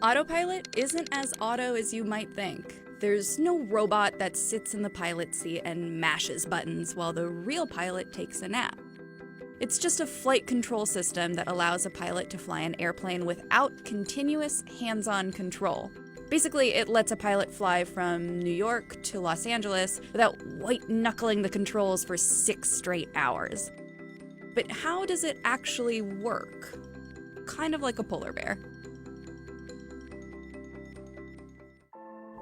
Autopilot isn't as auto as you might think. There's no robot that sits in the pilot seat and mashes buttons while the real pilot takes a nap. It's just a flight control system that allows a pilot to fly an airplane without continuous hands-on control. Basically, it lets a pilot fly from New York to Los Angeles without white-knuckling the controls for 6 straight hours. But how does it actually work? Kind of like a polar bear.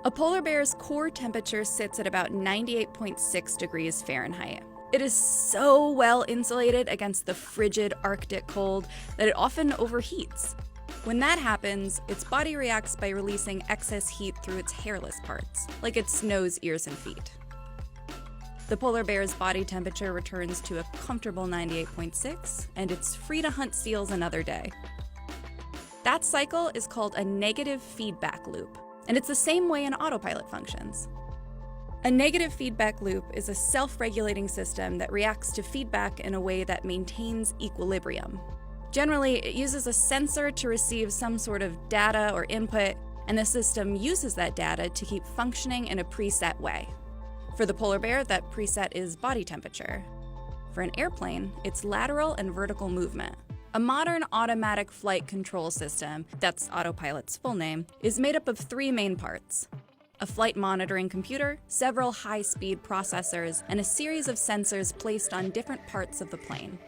A polar bear's core temperature sits at about 98.6 degrees Fahrenheit. It is so well insulated against the frigid Arctic cold that it often overheats. When that happens, its body reacts by releasing excess heat through its hairless parts, like its nose, ears, and feet. The polar bear's body temperature returns to a comfortable 98.6, and it's free to hunt seals another day. That cycle is called a negative feedback loop, and it's the same way an autopilot functions. A negative feedback loop is a self-regulating system that reacts to feedback in a way that maintains equilibrium. Generally, it uses a sensor to receive some sort of data or input, and the system uses that data to keep functioning in a preset way. For the polar bear, that preset is body temperature. For an airplane, it's lateral and vertical movement. A modern automatic flight control system, that's Autopilot's full name, is made up of 3 main parts: a flight monitoring computer, several high-speed processors, and a series of sensors placed on different parts of the plane.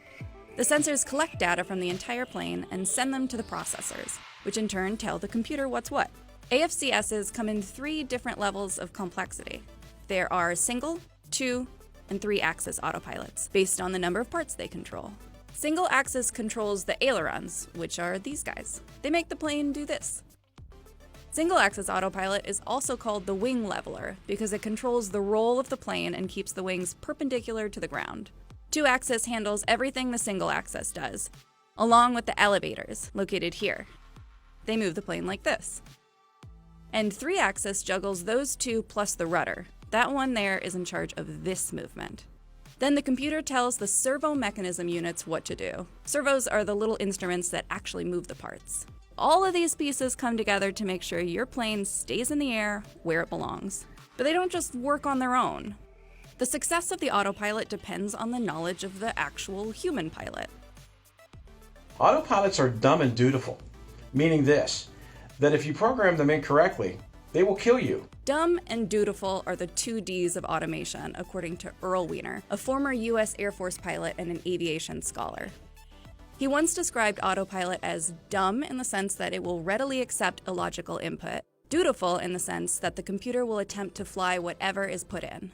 The sensors collect data from the entire plane and send them to the processors, which in turn tell the computer what's what. AFCSs come in 3 different levels of complexity. There are single, 2, and 3-axis autopilots, based on the number of parts they control. Single axis controls the ailerons, which are these guys. They make the plane do this. Single axis autopilot is also called the wing leveler because it controls the roll of the plane and keeps the wings perpendicular to the ground. 2-axis handles everything the single axis does, along with the elevators, located here. They move the plane like this. And 3-axis juggles those 2 plus the rudder. That one there is in charge of this movement. Then the computer tells the servo mechanism units what to do. Servos are the little instruments that actually move the parts. All of these pieces come together to make sure your plane stays in the air where it belongs. But they don't just work on their own. The success of the autopilot depends on the knowledge of the actual human pilot. Autopilots are dumb and dutiful, meaning this, that if you program them incorrectly, they will kill you. Dumb and dutiful are the 2 Ds of automation, according to Earl Weiner, a former U.S. Air Force pilot and an aviation scholar. He once described autopilot as dumb in the sense that it will readily accept illogical input, dutiful in the sense that the computer will attempt to fly whatever is put in.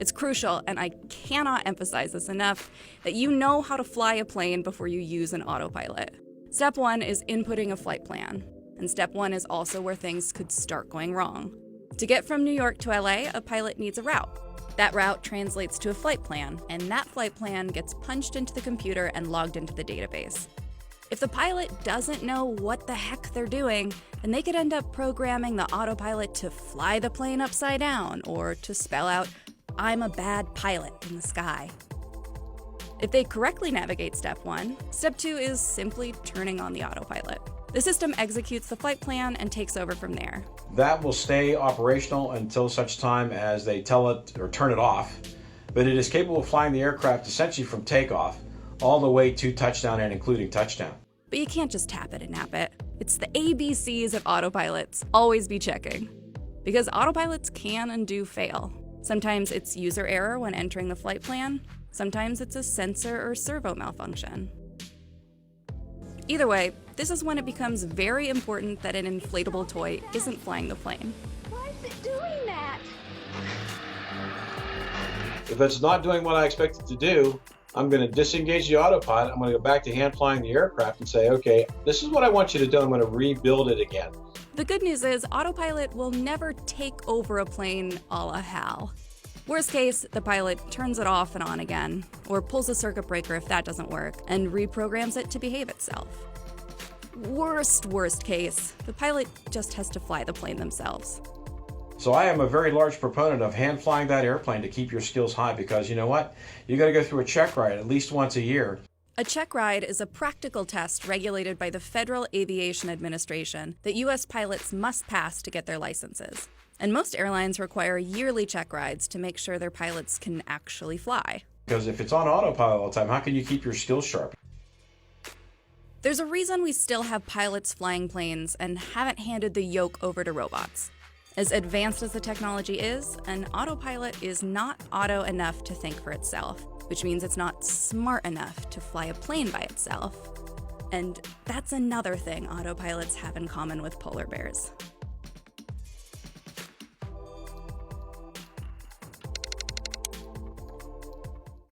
It's crucial, and I cannot emphasize this enough, that you know how to fly a plane before you use an autopilot. Step 1 is inputting a flight plan, and step 1 is also where things could start going wrong. To get from New York to LA, a pilot needs a route. That route translates to a flight plan, and that flight plan gets punched into the computer and logged into the database. If the pilot doesn't know what the heck they're doing, then they could end up programming the autopilot to fly the plane upside down, or to spell out, "I'm a bad pilot" in the sky. If they correctly navigate step 1, step 2 is simply turning on the autopilot. The system executes the flight plan and takes over from there. That will stay operational until such time as they tell it or turn it off, but it is capable of flying the aircraft essentially from takeoff all the way to touchdown and including touchdown. But you can't just tap it and nap it. It's the ABCs of autopilots. Always be checking. Because autopilots can and do fail. Sometimes it's user error when entering the flight plan. Sometimes it's a sensor or servo malfunction. Either way, this is when it becomes very important that an inflatable toy isn't flying the plane. Why is it doing that? If it's not doing what I expect it to do, I'm going to disengage the autopilot. I'm going to go back to hand flying the aircraft and say, okay, this is what I want you to do. I'm going to rebuild it again. The good news is autopilot will never take over a plane a la HAL. Worst case, the pilot turns it off and on again, or pulls a circuit breaker if that doesn't work, and reprograms it to behave itself. Worst case, the pilot just has to fly the plane themselves. So I am a very large proponent of hand flying that airplane to keep your skills high because you know what? You got to go through a check ride at least once a year. A check ride is a practical test regulated by the Federal Aviation Administration that U.S. pilots must pass to get their licenses. And most airlines require yearly check rides to make sure their pilots can actually fly. Because if it's on autopilot all the time, how can you keep your skills sharp? There's a reason we still have pilots flying planes and haven't handed the yoke over to robots. As advanced as the technology is, an autopilot is not auto enough to think for itself, which means it's not smart enough to fly a plane by itself. And that's another thing autopilots have in common with polar bears.